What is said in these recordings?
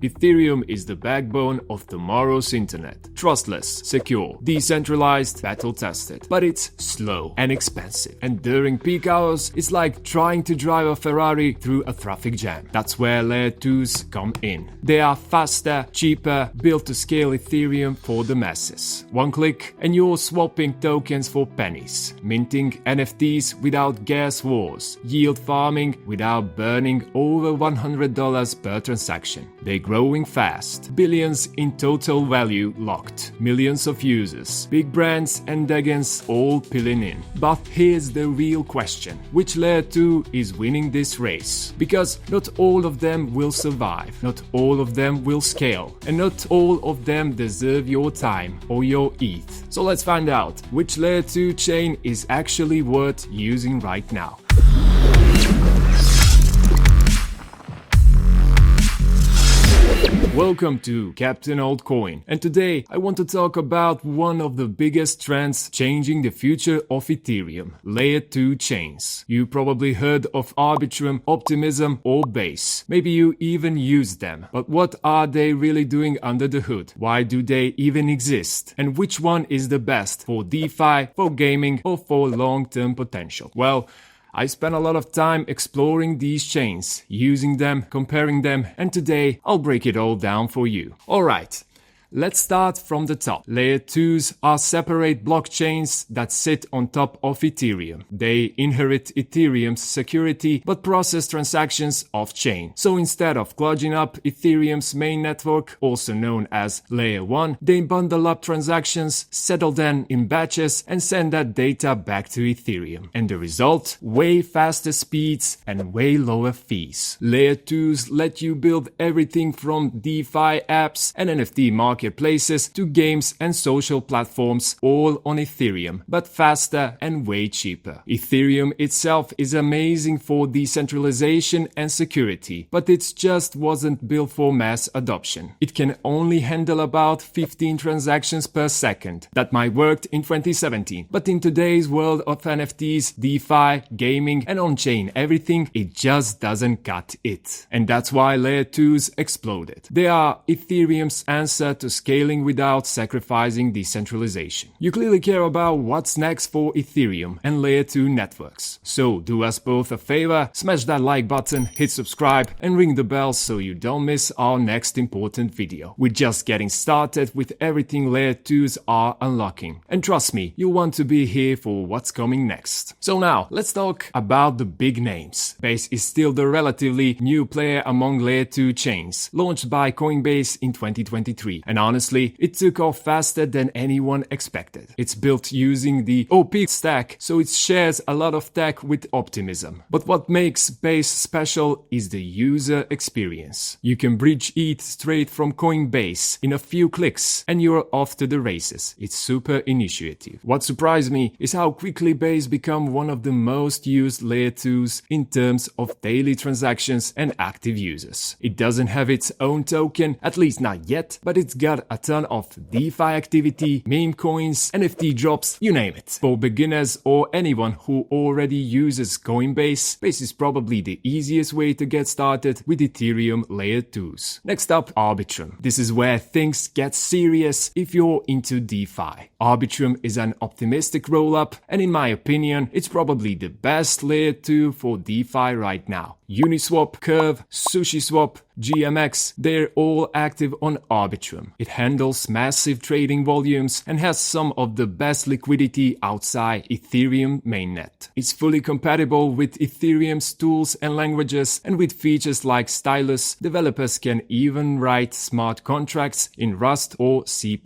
Ethereum is the backbone of tomorrow's internet. Trustless, secure, decentralized, battle-tested. But it's slow and expensive. And during peak hours, it's like trying to drive a Ferrari through a traffic jam. That's where Layer 2s come in. They are faster, cheaper, built to scale Ethereum for the masses. One click and you're swapping tokens for pennies, minting NFTs without gas wars, yield farming without burning over $100 per transaction. They're growing fast, billions in total value locked, millions of users, big brands and Degans all piling in. But here's the real question: which Layer 2 is winning this race? Because not all of them will survive, not all of them will scale, and not all of them deserve your time or your ETH. So let's find out which Layer 2 chain is actually worth using right now. Welcome to Captain Altcoin, and today I want to talk about one of the biggest trends changing the future of Ethereum, Layer 2 chains. You probably heard of Arbitrum, Optimism or Base. Maybe you even use them. But what are they really doing under the hood? Why do they even exist? And which one is the best for DeFi, for gaming or for long-term potential? Well, I spent a lot of time exploring these chains, using them, comparing them, and today I'll break it all down for you. Alright, let's start from the top. Layer 2s are separate blockchains that sit on top of Ethereum. They inherit Ethereum's security but process transactions off-chain. So instead of clogging up Ethereum's main network, also known as Layer 1, they bundle up transactions, settle them in batches, and send that data back to Ethereum. And the result? Way faster speeds and way lower fees. Layer 2s let you build everything from DeFi apps and NFT marketplaces to games and social platforms, all on Ethereum, but faster and way cheaper. Ethereum itself is amazing for decentralization and security, but it just wasn't built for mass adoption. It can only handle about 15 transactions per second. That might work in 2017, but in today's world of NFTs, DeFi, gaming and on-chain everything, it just doesn't cut it. And that's why Layer 2s exploded. They are Ethereum's answer to scaling without sacrificing decentralization. You clearly care about what's next for Ethereum and Layer 2 networks. So do us both a favor, smash that like button, hit subscribe and ring the bell so you don't miss our next important video. We're just getting started with everything Layer 2s are unlocking. And trust me, you'll want to be here for what's coming next. So now, let's talk about the big names. Base is still the relatively new player among Layer 2 chains, launched by Coinbase in 2023. And honestly, it took off faster than anyone expected. It's built using the OP stack, so it shares a lot of tech with Optimism. But what makes Base special is the user experience. You can bridge ETH straight from Coinbase in a few clicks, and you're off to the races. It's super intuitive. What surprised me is how quickly Base became one of the most used Layer 2s in terms of daily transactions and active users. It doesn't have its own token, at least not yet, but it's got a ton of DeFi activity, meme coins, NFT drops, you name it. For beginners or anyone who already uses Coinbase, Base is probably the easiest way to get started with Ethereum Layer 2s. Next up, Arbitrum. This is where things get serious if you're into DeFi. Arbitrum is an optimistic rollup, and in my opinion, it's probably the best Layer 2 for DeFi right now. Uniswap, Curve, SushiSwap, GMX, they're all active on Arbitrum. It handles massive trading volumes and has some of the best liquidity outside Ethereum mainnet. It's fully compatible with Ethereum's tools and languages, and with features like Stylus, developers can even write smart contracts in Rust or C++,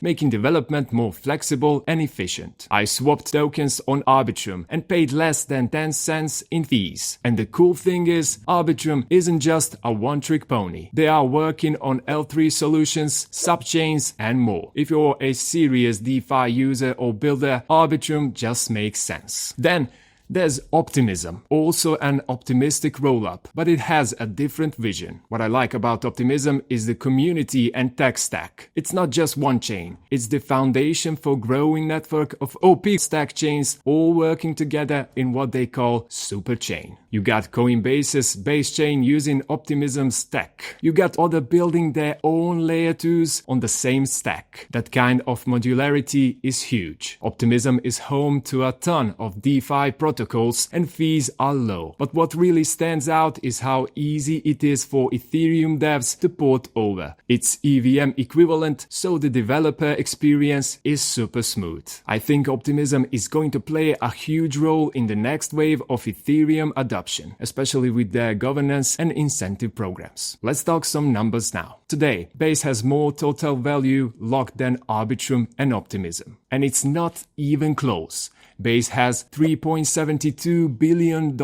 making development more flexible and efficient. I swapped tokens on Arbitrum and paid less than 10 cents in fees. And the cool thing is, Arbitrum isn't just a one-trick pony. They are working on L3 solutions, subchains, and more. If you're a serious DeFi user or builder, Arbitrum just makes sense. Then there's Optimism, also an optimistic rollup, but it has a different vision. What I like about Optimism is the community and tech stack. It's not just one chain, it's the foundation for growing network of OP stack chains all working together in what they call superchain. You got Coinbase's base chain using Optimism's tech. You got others building their own layer 2s on the same stack. That kind of modularity is huge. Optimism is home to a ton of DeFi protocols and fees are low. But what really stands out is how easy it is for Ethereum devs to port over. It's EVM equivalent, so the developer experience is super smooth. I think Optimism is going to play a huge role in the next wave of Ethereum adoption, especially with their governance and incentive programs. Let's talk some numbers now. Today, Base has more total value locked than Arbitrum and Optimism. And it's not even close. Base has $3.72 billion in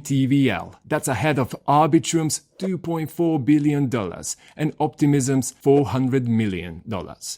TVL. That's ahead of Arbitrum's $2.4 billion and Optimism's $400 million.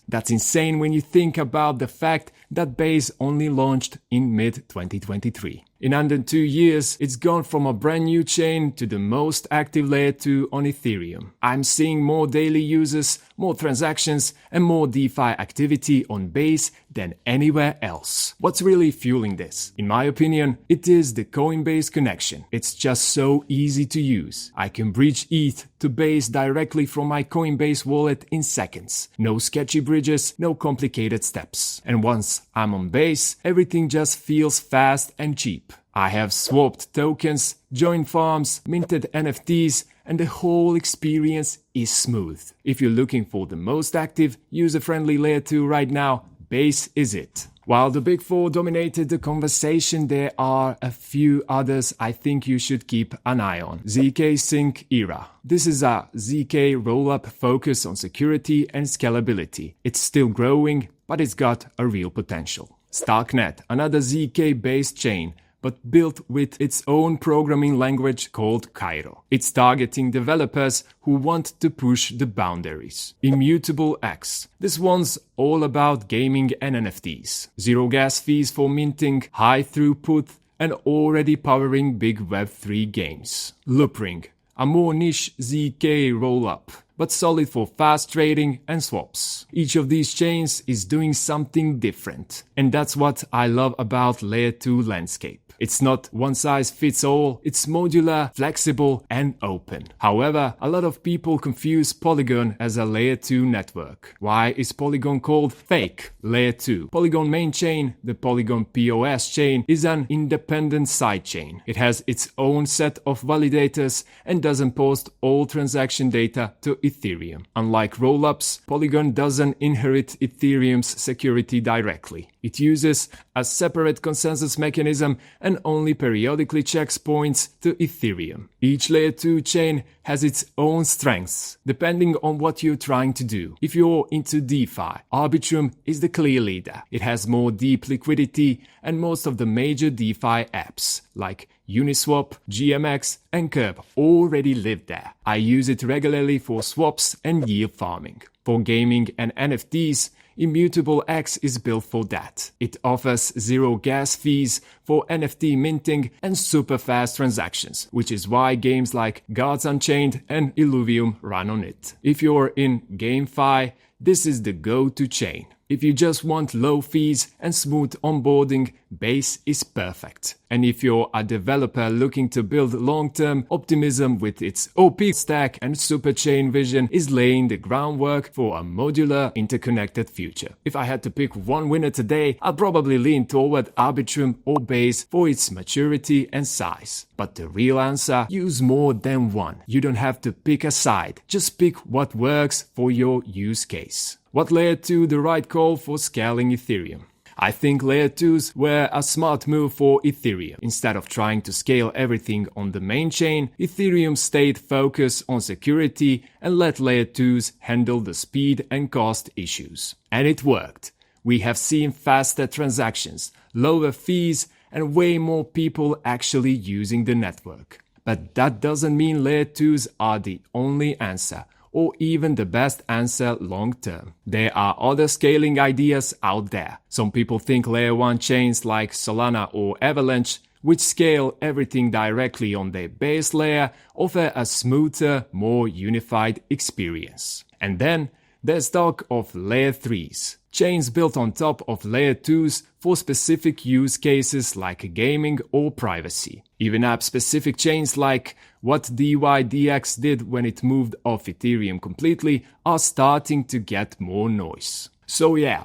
That's insane when you think about the fact that Base only launched in mid-2023. In under 2 years, it's gone from a brand new chain to the most active layer 2 on Ethereum. I'm seeing more daily users, more transactions, and more DeFi activity on Base than anywhere else. What's really fueling this? In my opinion, it is the Coinbase connection. It's just so easy to use. I can bridge ETH to Base directly from my Coinbase wallet in seconds. No sketchy bridges, no complicated steps. And once I'm on Base, everything just feels fast and cheap. I have swapped tokens, joined farms, minted NFTs, and the whole experience is smooth. If you're looking for the most active, user-friendly layer 2 right now, Base is it. While the Big Four dominated the conversation, there are a few others I think you should keep an eye on. ZK Sync Era. This is a ZK rollup focused on security and scalability. It's still growing, but it's got a real potential. Starknet, another ZK-based chain, but built with its own programming language called Cairo. It's targeting developers who want to push the boundaries. Immutable X. This one's all about gaming and NFTs. Zero gas fees for minting, high throughput, and already powering big Web3 games. Loopring, a more niche ZK rollup, but solid for fast trading and swaps. Each of these chains is doing something different, and that's what I love about Layer 2 landscape. It's not one size fits all, it's modular, flexible, and open. However, a lot of people confuse Polygon as a Layer 2 network. Why is Polygon called fake Layer 2? Polygon main chain, the Polygon POS chain, is an independent sidechain. It has its own set of validators and doesn't post all transaction data to Ethereum. Unlike rollups, Polygon doesn't inherit Ethereum's security directly. It uses a separate consensus mechanism and only periodically checks points to Ethereum. Each Layer 2 chain has its own strengths, depending on what you're trying to do. If you're into DeFi, Arbitrum is the clear leader. It has more deep liquidity and most of the major DeFi apps, like Uniswap, GMX, and Curve already live there. I use it regularly for swaps and yield farming. For gaming and NFTs, Immutable X is built for that. It offers zero gas fees for NFT minting and super fast transactions, which is why games like Gods Unchained and Illuvium run on it. If you're in GameFi, this is the go-to chain. If you just want low fees and smooth onboarding, Base is perfect. And if you're a developer looking to build long-term, Optimism with its OP stack and superchain vision is laying the groundwork for a modular, interconnected future. If I had to pick one winner today, I'd probably lean toward Arbitrum or Base for its maturity and size. But the real answer, use more than one. You don't have to pick a side. Just pick what works for your use case. What Layer 2 the right call for scaling Ethereum? I think Layer 2s were a smart move for Ethereum. Instead of trying to scale everything on the main chain, Ethereum stayed focused on security and let Layer 2s handle the speed and cost issues. And it worked. We have seen faster transactions, lower fees, and way more people actually using the network. But that doesn't mean Layer 2s are the only answer, or even the best answer long term. There are other scaling ideas out there. Some people think Layer 1 chains like Solana or Avalanche, which scale everything directly on their base layer, offer a smoother, more unified experience. And then there's talk of Layer 3s. Chains built on top of layer 2s for specific use cases like gaming or privacy. Even app-specific chains like what DYDX did when it moved off Ethereum completely are starting to get more noise. So yeah,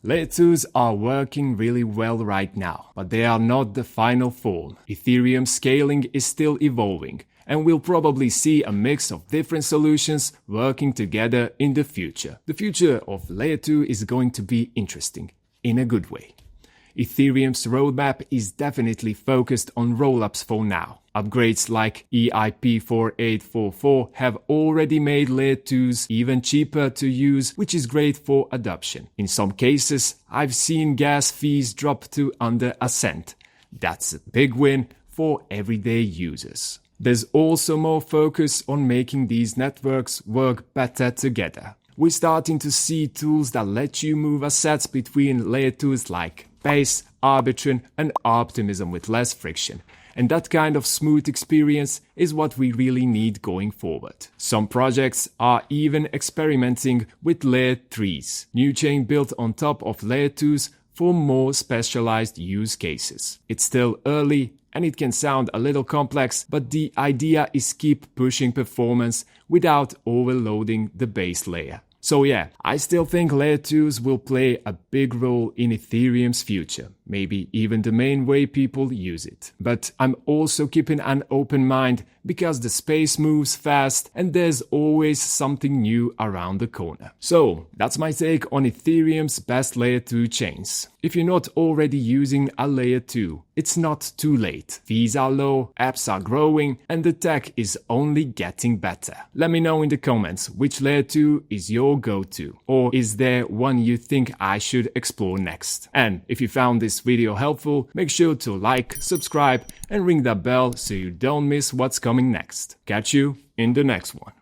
layer 2s are working really well right now, but they are not the final form. Ethereum scaling is still evolving, and we'll probably see a mix of different solutions working together in the future. The future of layer 2 is going to be interesting, in a good way. Ethereum's roadmap is definitely focused on rollups for now. Upgrades like EIP 4844 have already made layer 2s even cheaper to use, which is great for adoption. In some cases, I've seen gas fees drop to under a cent. That's a big win for everyday users. There's also more focus on making these networks work better together. We're starting to see tools that let you move assets between layer 2s like Base, Arbitrum, and Optimism with less friction. And that kind of smooth experience is what we really need going forward. Some projects are even experimenting with layer 3s, new chain built on top of layer 2s for more specialized use cases. It's still early and it can sound a little complex, but the idea is keep pushing performance without overloading the base layer. So yeah, I still think layer 2s will play a big role in Ethereum's future, maybe even the main way people use it. But I'm also keeping an open mind because the space moves fast and there's always something new around the corner. So that's my take on Ethereum's best layer 2 chains. If you're not already using a layer 2, it's not too late. Fees are low, apps are growing, and the tech is only getting better. Let me know in the comments which layer 2 is your go-to, or is there one you think I should explore next? And if you found this video helpful, make sure to like, subscribe, and ring that bell so you don't miss what's coming next. Catch you in the next one.